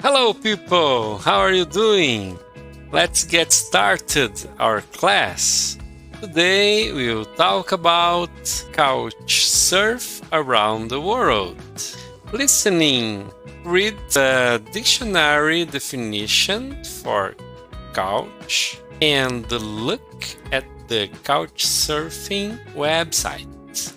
Hello people, how are you doing? Let's get started our class. Today we'll talk about couchsurf around the world. Listening, read the dictionary definition for couch and look at the couchsurfing website.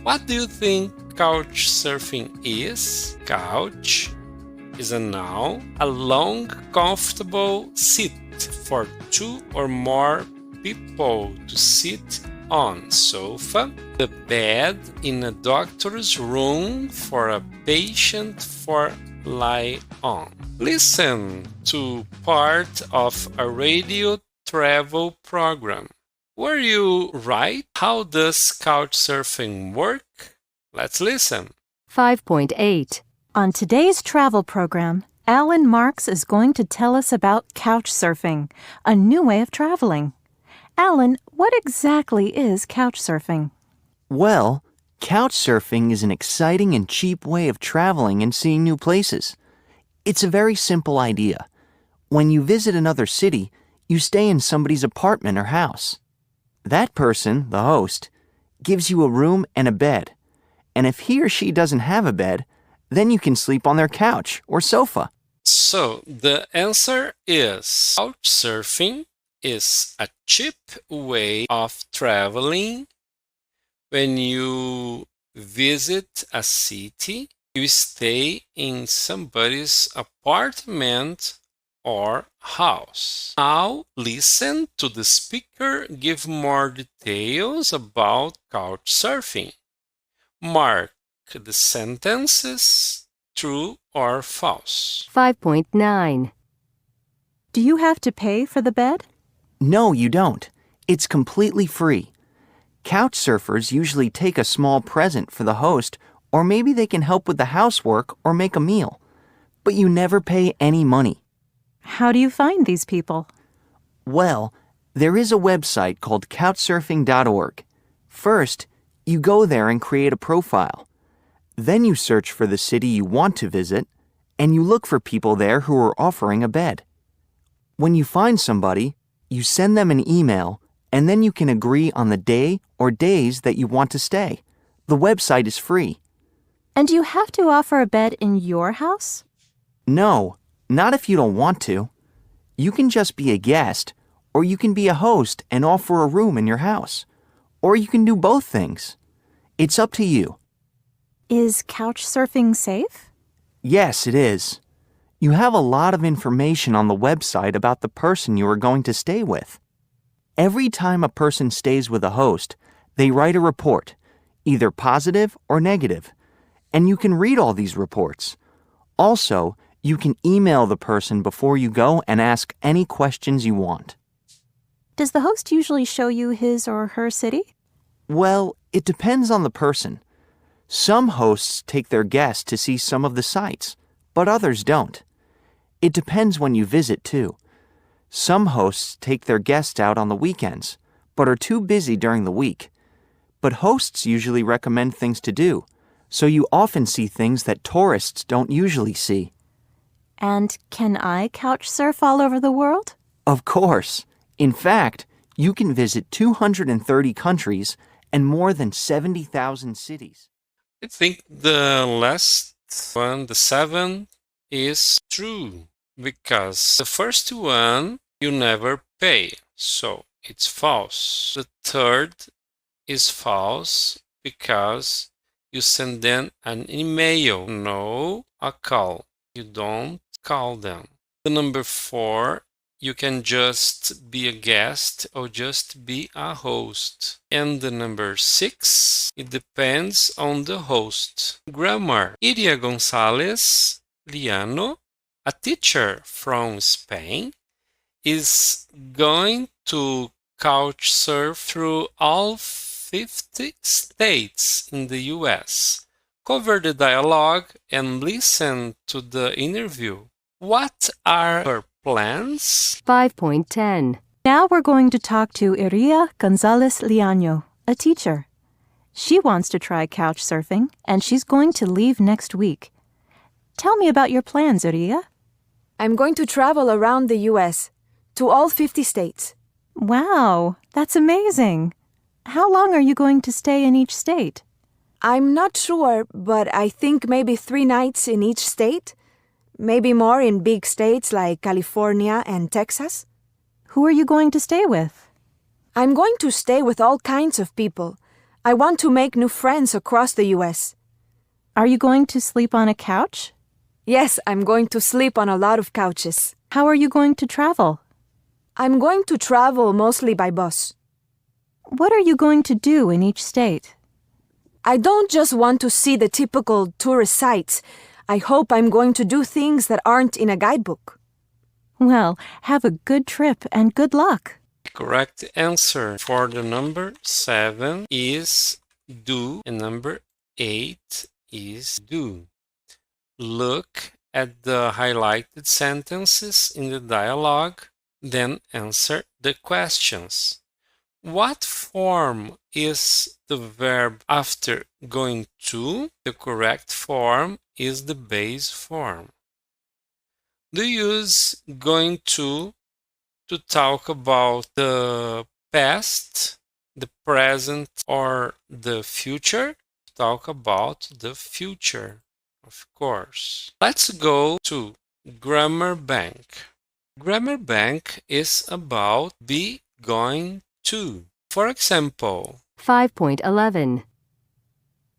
What do you think couchsurfing is? Couch is a noun, a long, comfortable seat for two or more people to sit on. Sofa, the bed in a doctor's room for a patient for lie on. Listen to part of a radio travel program. Were you right? How does couchsurfing work? Let's listen. 5.8. On today's travel program, Alan Marks is going to tell us about couchsurfing, a new way of traveling. Alan, what exactly is couchsurfing? Well, couchsurfing is an exciting and cheap way of traveling and seeing new places. It's a very simple idea. When you visit another city, you stay in somebody's apartment or house. That person, the host, gives you a room and a bed. And if he or she doesn't have a bed, then you can sleep on their couch or sofa. So the answer is couchsurfing is a cheap way of traveling. When you visit a city, you stay in somebody's apartment or house. Now listen to the speaker give more details about couchsurfing. Mark the sentences true or false. 5.9. Do you have to pay for the bed? No, you don't. It's completely free. Couchsurfers usually take a small present for the host, or maybe they can help with the housework or make a meal. But you never pay any money. How do you find these people? Well, there is a website called couchsurfing.org. First, you go there and create a profile. Then you search for the city you want to visit, and you look for people there who are offering a bed. When you find somebody, you send them an email, and then you can agree on the day or days that you want to stay. The website is free. And do you have to offer a bed in your house? No, not if you don't want to. You can just be a guest, or you can be a host and offer a room in your house. Or you can do both things. It's up to you. Is couchsurfing safe? Yes, it is. You have a lot of information on the website about the person you are going to stay with. Every time a person stays with a host, they write a report, either positive or negative, and you can read all these reports. Also, you can email the person before you go and ask any questions you want. Does the host usually show you his or her city? Well, it depends on the person. Some hosts take their guests to see some of the sights, but others don't. It depends when you visit, too. Some hosts take their guests out on the weekends, but are too busy during the week. But hosts usually recommend things to do, so you often see things that tourists don't usually see. And can I couchsurf all over the world? Of course. In fact, you can visit 230 countries and more than 70,000 cities. I think the last one, the 7, is true because the first one you never pay, so it's false. The 3rd is false because you send them an email, no a call. You don't call them. The number 4, you can just be a guest or just be a host. And the number 6, it depends on the host. Grammar. Idia Gonzalez Leano, a teacher from Spain, is going to couchsurf through all 50 states in the US. Cover the dialogue and listen to the interview. What are her plans? 5.10. Now we're going to talk to Idia Gonzalez Leano, a teacher. She wants to try couchsurfing, and she's going to leave next week. Tell me about your plans, Idia. I'm going to travel around the U.S., to all 50 states. Wow, that's amazing. How long are you going to stay in each state? I'm not sure, but I think maybe 3 nights in each state. Maybe more in big states like California and Texas. Who are you going to stay with? I'm going to stay with all kinds of people. I want to make new friends across the U.S. Are you going to sleep on a couch? Yes, I'm going to sleep on a lot of couches. How are you going to travel? I'm going to travel mostly by bus. What are you going to do in each state? I don't just want to see the typical tourist sites. I hope I'm going to do things that aren't in a guidebook. Well, have a good trip and good luck. The correct answer for the number 7 is do, and number 8 is do. Look at the highlighted sentences in the dialogue, then answer the questions. What form is the verb after going to? The correct form is the base form. Do you use going to talk about the past, the present, or the future? Talk about the future, of course. Let's go to grammar bank. Grammar bank is about be going to. For example, 5.11.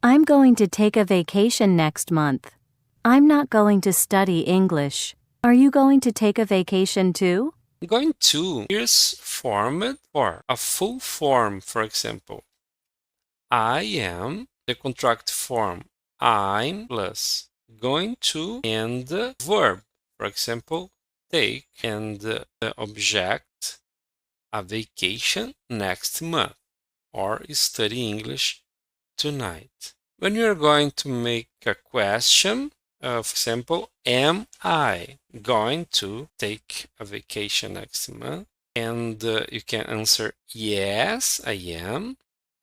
I'm going to take a vacation next month. I'm not going to study English. Are you going to take a vacation too? going to is formed for a full form. For example, I am, the contract form I'm plus going to and the verb. For example, take and the object a vacation next month or study English tonight. When you're going to make a question, for example, am I going to take a vacation next month? And you can answer yes, I am,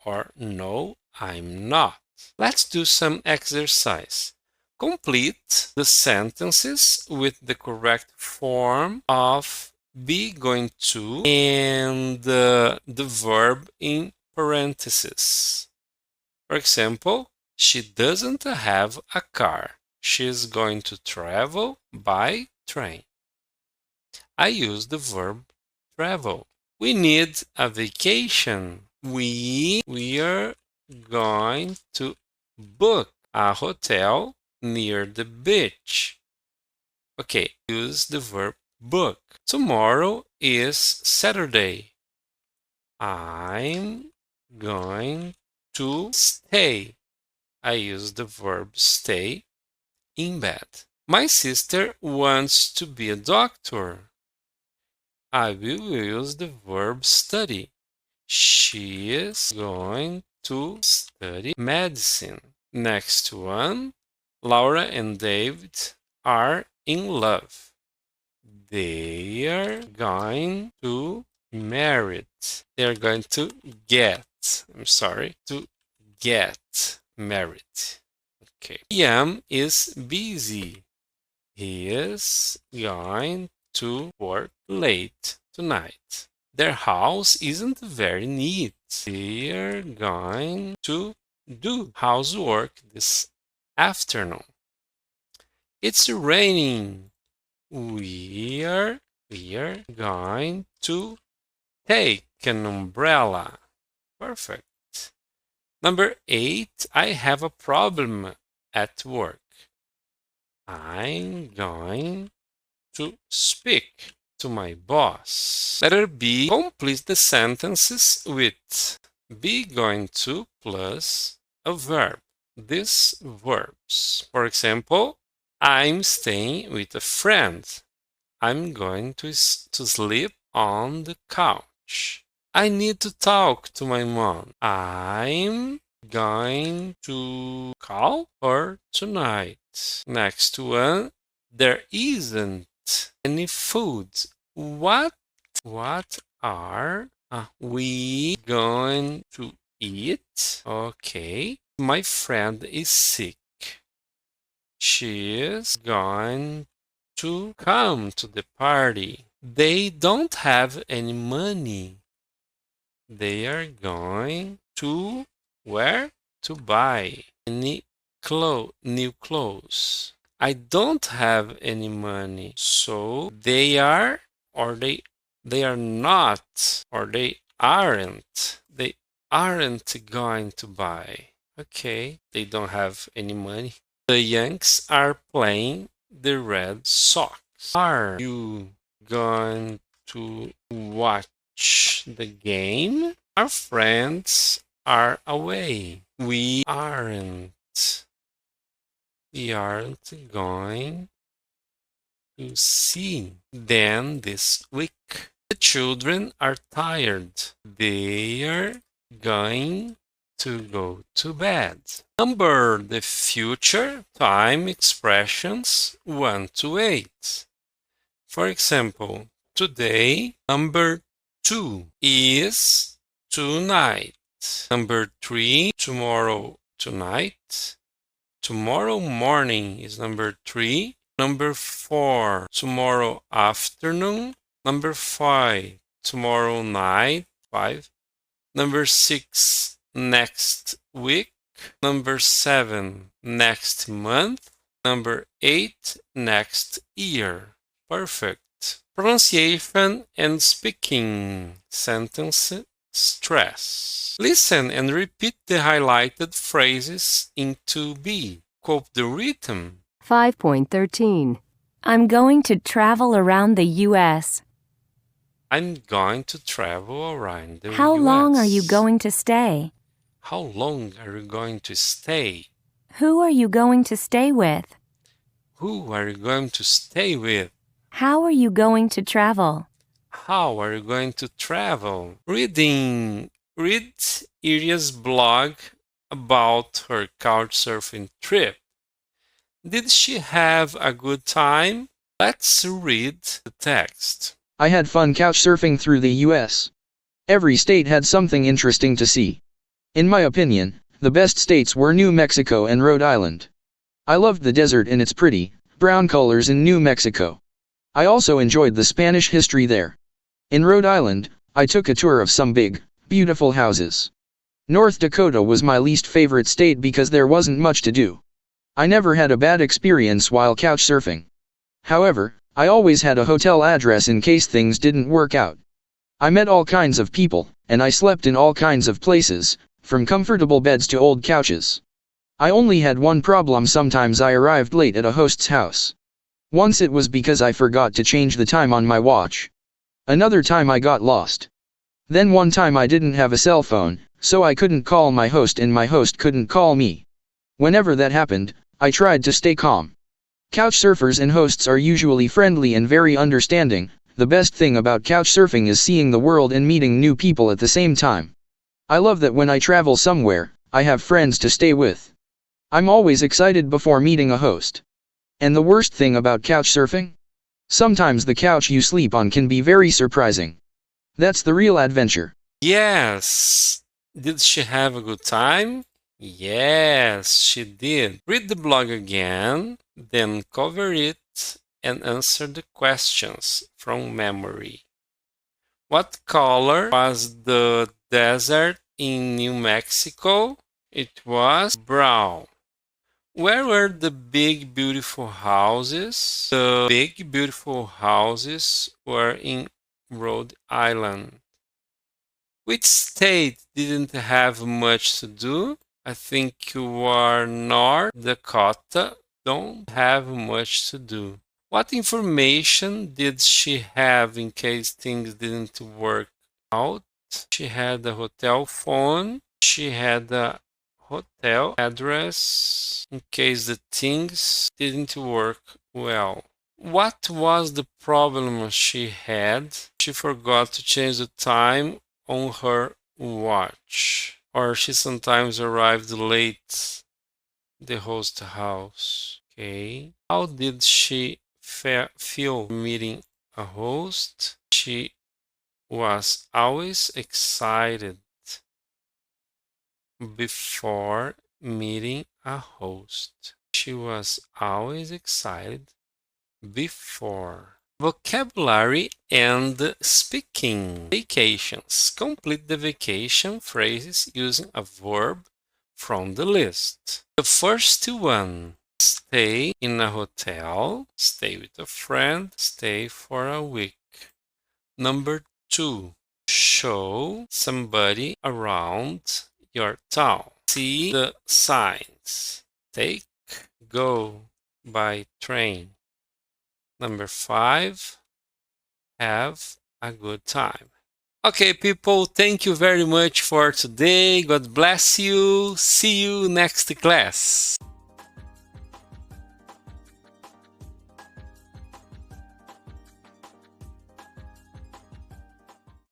or no, I'm not. Let's do some exercise. Complete the sentences with the correct form of be going to and the verb in parentheses. For example, she doesn't have a car. She's going to travel by train. I use the verb travel. We need a vacation. We are going to book a hotel near the beach. Okay, use the verb book. Tomorrow is Saturday. I'm going to stay. I use the verb stay in bed. My sister wants to be a doctor. I will use the verb study. She is going to study medicine. Next one, Laura and David are in love. They are going to marry. They are going to get married. Okay. Ian is busy. He is going to work late tonight. Their house isn't very neat. They are going to do housework this afternoon. It's raining. We are going to take an umbrella. Perfect. Number 8, I have a problem at work. I'm going to speak to my boss. Letter B, complete the sentences with be going to plus a verb. These verbs. For example, I'm staying with a friend. I'm going to sleep on the couch. I need to talk to my mom. I'm going to call her tonight. Next one, there isn't any food. What are we going to eat? Okay, my friend is sick. She is going to come to the party. They don't have any money. They are going to where? To buy any new clothes. I don't have any money. So they are or they are not or they aren't. They aren't going to buy. Okay, they don't have any money. The Yanks are playing the Red Sox. Are you going to watch the game? Our friends are away. We aren't going to see them this week. The children are tired. They are going to go to bed. Number the future time expressions 1 to 8. For example, today, number 2 is tonight. Number 3, tomorrow, tonight. Tomorrow morning is number 3. Number 4, tomorrow afternoon. Number 5, tomorrow night, 5. Number 6, next week. Number 7, next month. Number 8, next year. Perfect. Pronunciation and speaking. Sentence stress. Listen and repeat the highlighted phrases in 2B. Quote the rhythm. 5.13. I'm going to travel around the U.S. I'm going to travel around the How US. long are you going to stay? How long are you going to stay? Who are you going to stay with? Who are you going to stay with? How are you going to travel? How are you going to travel? Reading. Read Idia's blog about her couchsurfing trip. Did she have a good time? Let's read the text. I had fun couchsurfing through the US. Every state had something interesting to see. In my opinion, the best states were New Mexico and Rhode Island. I loved the desert and its pretty, brown colors in New Mexico. I also enjoyed the Spanish history there. In Rhode Island, I took a tour of some big, beautiful houses. North Dakota was my least favorite state because there wasn't much to do. I never had a bad experience while couchsurfing. However, I always had a hotel address in case things didn't work out. I met all kinds of people, and I slept in all kinds of places, from comfortable beds to old couches. I only had one problem: sometimes I arrived late at a host's house. Once it was because I forgot to change the time on my watch. Another time I got lost. Then one time I didn't have a cell phone, so I couldn't call my host and my host couldn't call me. Whenever that happened, I tried to stay calm. Couchsurfers and hosts are usually friendly and very understanding. The best thing about couchsurfing is seeing the world and meeting new people at the same time. I love that when I travel somewhere, I have friends to stay with. I'm always excited before meeting a host. And the worst thing about couchsurfing? Sometimes the couch you sleep on can be very surprising. That's the real adventure. Yes. Did she have a good time? Yes, she did. Read the blog again, then cover it and answer the questions from memory. What color was the desert in New Mexico? It was brown. Where were the big beautiful houses? The big beautiful houses were in Rhode Island. Which state didn't have much to do? I think you are North Dakota. Don't have much to do. What information did she have in case things didn't work out? She had a hotel phone. She had a hotel address in case the things didn't work well. What was the problem she had? She forgot to change the time on her watch, or she sometimes arrived late the host house. Okay. How did she feel meeting a host? She was always excited before meeting a host. She was always excited before. Vocabulary and speaking. Vacations. Complete the vacation phrases using a verb from the list. The first one. Stay in a hotel, stay with a friend, stay for a week. Number 2. Show somebody around your town. See the signs. Take, go by train. Number 5. Have a good time. Okay, people, thank you very much for today. God bless you. See you next class.